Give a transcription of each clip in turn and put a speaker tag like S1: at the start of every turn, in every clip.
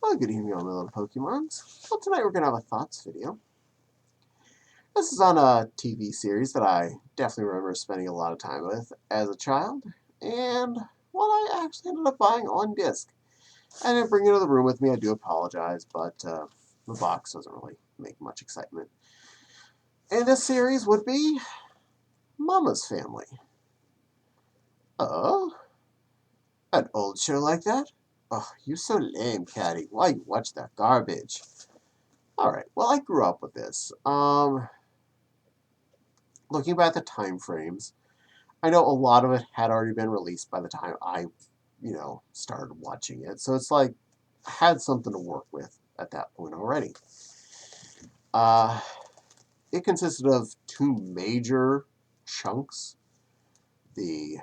S1: Well, good evening, all my little Pokemons. Well, tonight we're going to have a thoughts video. This is on a TV series that I definitely remember spending a lot of time with as a child, and one I actually ended up buying on disc. I didn't bring it to the room with me, I do apologize, but the box doesn't really make much excitement. And this series would be Mama's Family. Oh, an old show like that? Oh, you're so lame, Caddy. Why you watch that garbage? Alright, well, I grew up with this. Looking back at the time frames, I know a lot of it had already been released by the time I, started watching it. So it's like I had something to work with at that point already. Uh, it consisted of two major chunks: the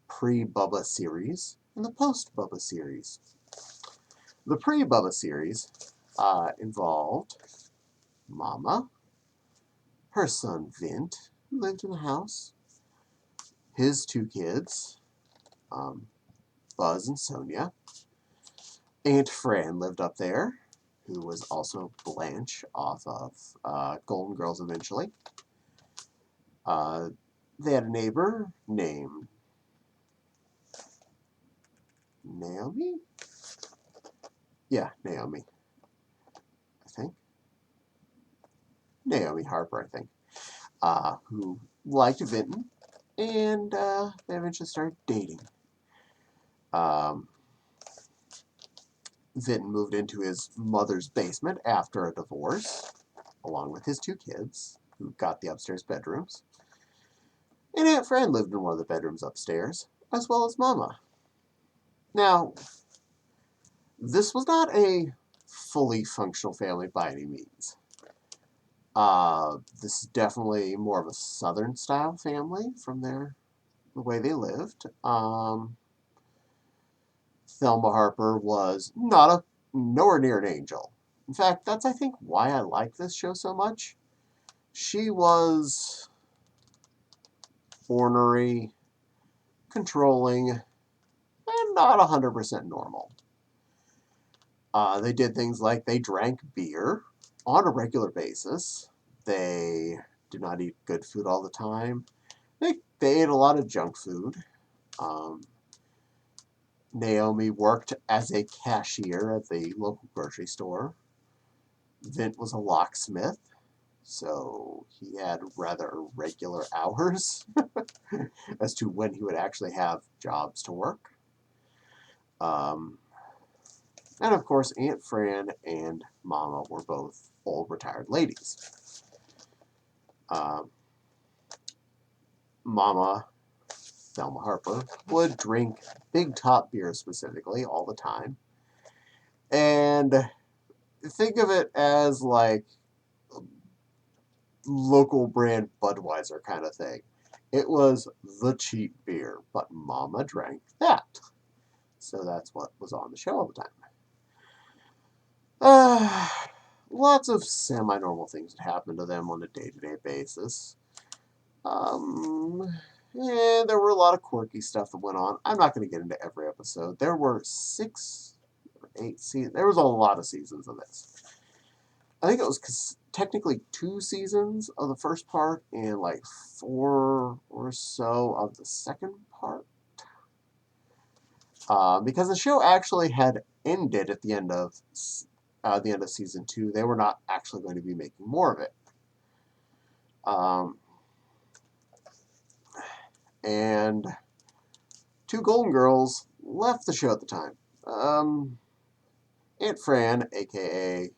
S1: pre-Bubba series and the post-Bubba series. The pre-Bubba series involved Mama, her son Vint, who lived in the house, his two kids, Buzz and Sonia. Aunt Fran lived up there, who was also Blanche off of Golden Girls eventually. They had a neighbor named Naomi? Yeah, Naomi, I think. Naomi Harper, I think. Who liked Vinton, and they eventually started dating. Vinton moved into his mother's basement after a divorce, along with his two kids, who got the upstairs bedrooms. And Aunt Fran lived in one of the bedrooms upstairs, as well as Mama. Now, this was not a fully functional family by any means. This is definitely more of a southern style family from the way they lived. Thelma Harper was nowhere near an angel. In fact, that's, I think, why I like this show so much. She was ornery, controlling, and not 100% normal. They did things like they drank beer on a regular basis. They did not eat good food all the time. They ate a lot of junk food. Naomi worked as a cashier at the local grocery store. Vint was a locksmith, so he had rather irregular hours as to when he would actually have jobs to work. And of course, Aunt Fran and Mama were both old retired ladies. Mama, Thelma Harper, would drink Big Top beer specifically all the time. And think of it as like local brand Budweiser kind of thing. It was the cheap beer, but Mama drank that. So that's what was on the show all the time. Lots of semi-normal things that happen to them on a day-to-day basis. And there were a lot of quirky stuff that went on. I'm not going to get into every episode. There were 6 or 8 seasons. There was a lot of seasons of this. I think it was technically 2 seasons of the first part and like 4 or so of the second part. Because the show actually had ended at the end of season 2. They were not actually going to be making more of it. And 2 Golden Girls left the show at the time. Aunt Fran, a.k.a.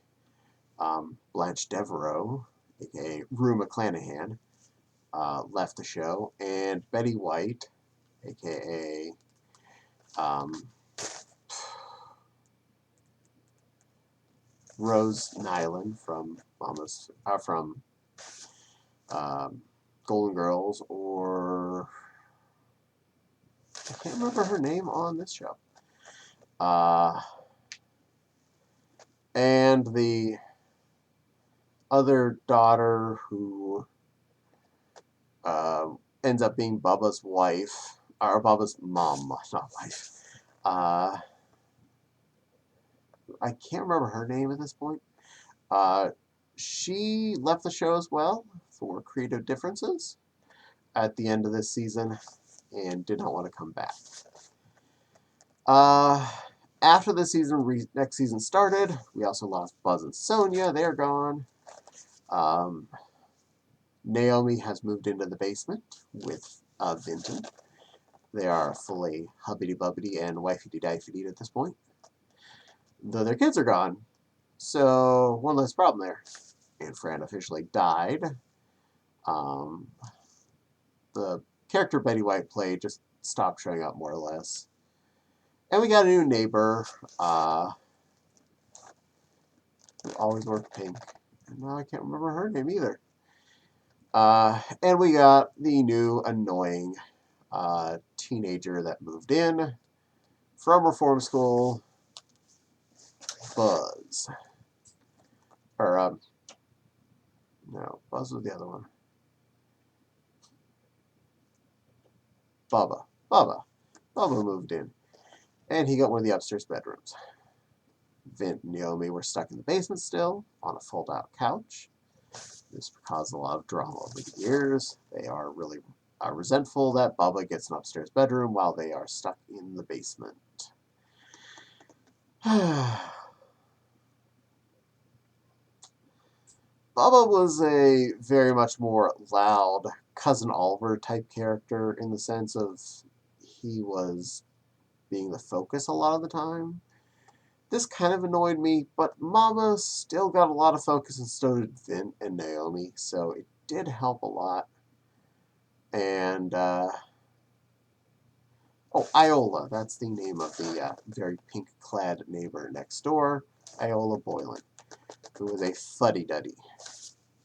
S1: Blanche Devereaux, a.k.a. Rue McClanahan, left the show. And Betty White, a.k.a. Rose Nyland from Golden Girls, or I can't remember her name on this show. And the other daughter who ends up being Bubba's wife, or Bubba's mom, not wife. I can't remember her name at this point. She left the show as well for creative differences at the end of this season and did not want to come back. After the season, next season started, we also lost Buzz and Sonia. They're gone. Naomi has moved into the basement with Vinton. They are fully hubbity-bubbity and wifey-difey at this point. Though their kids are gone, so one less problem there. And Fran officially died. The character Betty White played just stopped showing up more or less. And we got a new neighbor who always wore pink. And now I can't remember her name either. And we got the new annoying teenager that moved in from reform school, Buzz. Or, no, Buzz was the other one. Bubba. Bubba moved in. And he got one of the upstairs bedrooms. Vint and Naomi were stuck in the basement still, on a fold-out couch. This caused a lot of drama over the years. They are really resentful that Bubba gets an upstairs bedroom while they are stuck in the basement. Bubba was a very much more loud Cousin Oliver type character in the sense of he was being the focus a lot of the time. This kind of annoyed me, but Mama still got a lot of focus, and so did Vint and Naomi, so it did help a lot. And, Iola, that's the name of the very pink-clad neighbor next door, Iola Boylan, who was a fuddy-duddy.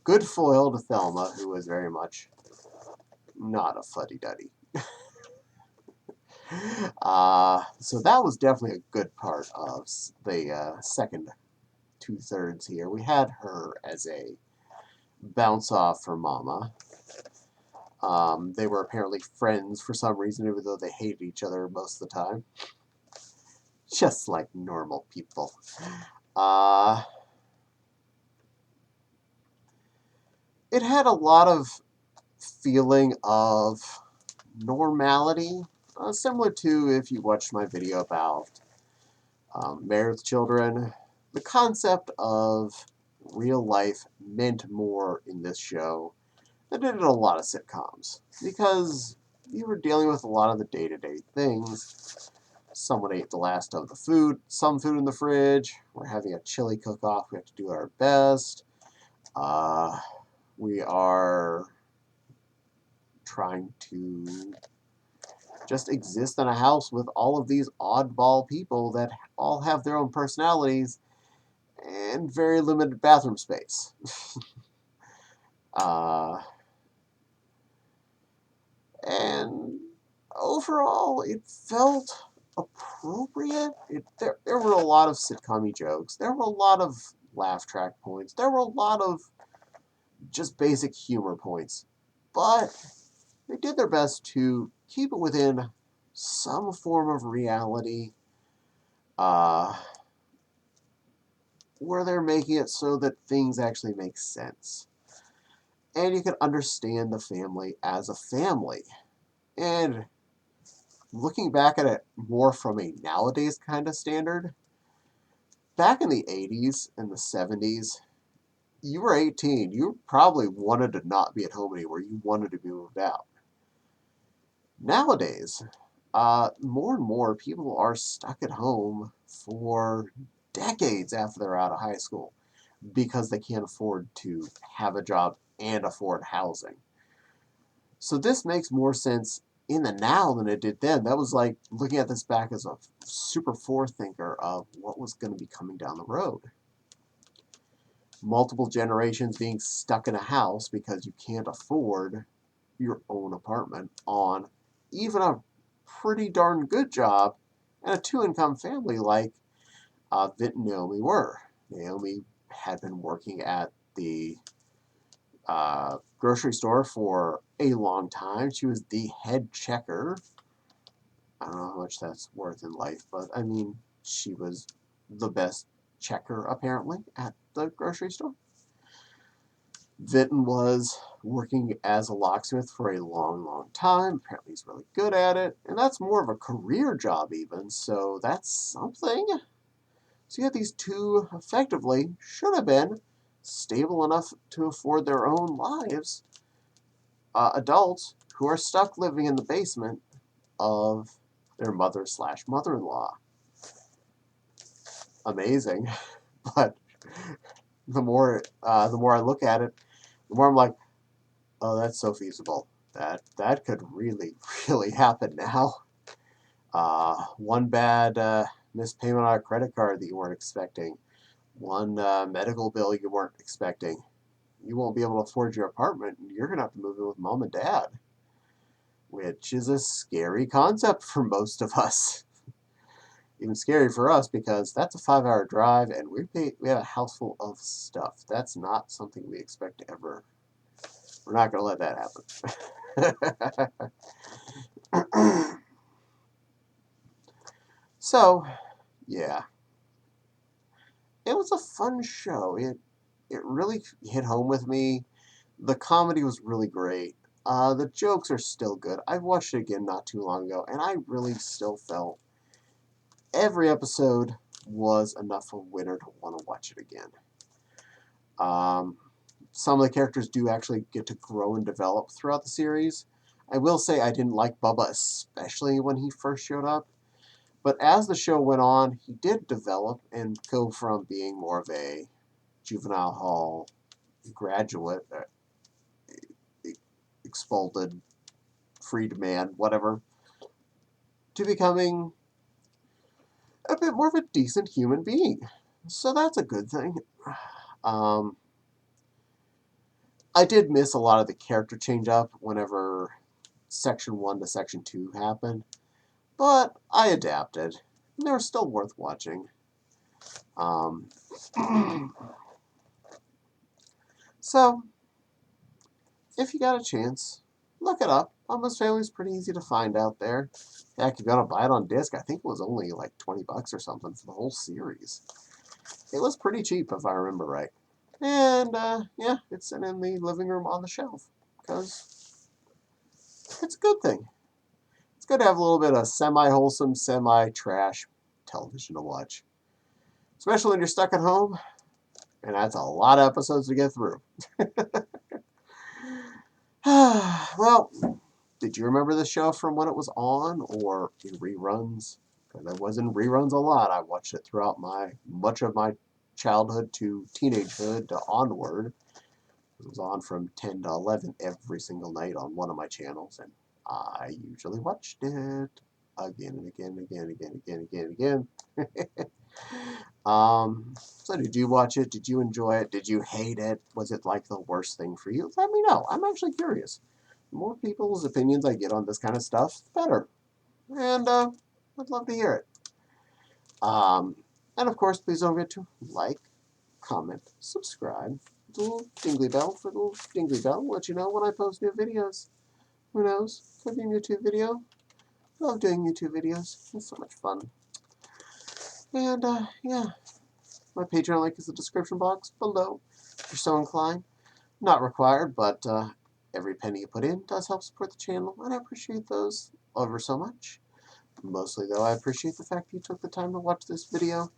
S1: Good foil to Thelma, who was very much not a fuddy-duddy. So that was definitely a good part of the second two-thirds here. We had her as a bounce-off for Mama. They were apparently friends for some reason, even though they hated each other most of the time. Just like normal people. It had a lot of feeling of normality, similar to if you watched my video about Married with Children. The concept of real life meant more in this show than it did in a lot of sitcoms, because you were dealing with a lot of the day-to-day things. Someone ate the last of the food, some food in the fridge. We're having a chili cook-off. We have to do our best. We are trying to just exist in a house with all of these oddball people that all have their own personalities and very limited bathroom space. And overall, it felt appropriate. There were a lot of sitcom-y jokes. There were a lot of laugh track points. There were a lot of just basic humor points. But they did their best to keep it within some form of reality, where they're making it so that things actually make sense. And you can understand the family as a family. And looking back at it more from a nowadays kind of standard, back in the 80s and the 70s, you were 18. You probably wanted to not be at home anymore. You wanted to be moved out. Nowadays, more and more people are stuck at home for decades after they're out of high school because they can't afford to have a job and afford housing. So this makes more sense in the now than it did then. That was like looking at this back as a super forethinker of what was going to be coming down the road. Multiple generations being stuck in a house because you can't afford your own apartment on even a pretty darn good job and a two-income family like Vint and Naomi were. Naomi had been working at the grocery store for a long time. She was the head checker. I don't know how much that's worth in life, but I mean, she was the best checker, apparently, at the grocery store. Vinton was working as a locksmith for a long, long time. Apparently he's really good at it. And that's more of a career job even, so that's something. So you have these two, effectively, should have been stable enough to afford their own lives, adults who are stuck living in the basement of their mother/mother-in-law. Amazing. But the more I look at it, the more I'm like, oh, that's so feasible. That could really, really happen now. One bad missed payment on a credit card that you weren't expecting. One medical bill you weren't expecting. You won't be able to afford your apartment, and you're going to have to move in with mom and dad, which is a scary concept for most of us. Even scary for us because that's a 5-hour drive, and we have a house full of stuff. That's not something we expect to ever. We're not going to let that happen. So, yeah, it was a fun show. It really hit home with me. The comedy was really great. The jokes are still good. I watched it again not too long ago, and I really still felt every episode was enough of a winner to want to watch it again. Some of the characters do actually get to grow and develop throughout the series. I will say I didn't like Bubba, especially when he first showed up. But as the show went on, he did develop and go from being more of a juvenile hall graduate, expulted, freed man, whatever, to becoming a bit more of a decent human being. So that's a good thing. Um, I did miss a lot of the character change up whenever Section 1 to Section 2 happened, but I adapted. And they're still worth watching. So, if you got a chance, look it up. Almost Family is pretty easy to find out there. Heck, if you want to buy it on disc, I think it was only like $20 or something for the whole series. It was pretty cheap, if I remember right. And, yeah, it's sitting in the living room on the shelf. Because it's a good thing. It's good to have a little bit of semi-wholesome, semi-trash television to watch. Especially when you're stuck at home. And that's a lot of episodes to get through. Well, did you remember the show from when it was on or in reruns? Because I was in reruns a lot. I watched it throughout much of my childhood to teenagehood to onward. It was on from 10 to 11 every single night on one of my channels, and I usually watched it again and again and again and again and again and again and again. So did you watch it? Did you enjoy it? Did you hate it? Was it like the worst thing for you? Let me know. I'm actually curious. The more people's opinions I get on this kind of stuff, the better. And I'd love to hear it. And of course, please don't forget to like, comment, subscribe. The little dingly bell for the little dingly bell. Let you know when I post new videos. Who knows? Could be a YouTube video. Love doing YouTube videos. It's so much fun. And yeah, my Patreon link is in the description box below. If you're so inclined. Not required, but every penny you put in does help support the channel, and I appreciate those ever so much. Mostly, though, I appreciate the fact you took the time to watch this video.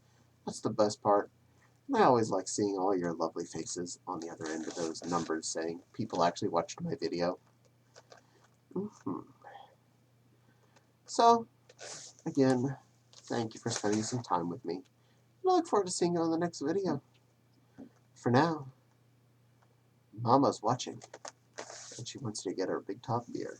S1: That's the best part. And I always like seeing all your lovely faces on the other end of those numbers saying people actually watched my video. So, again, thank you for spending some time with me. And I look forward to seeing you on the next video. For now, Mama's watching, and she wants to get her big top beer.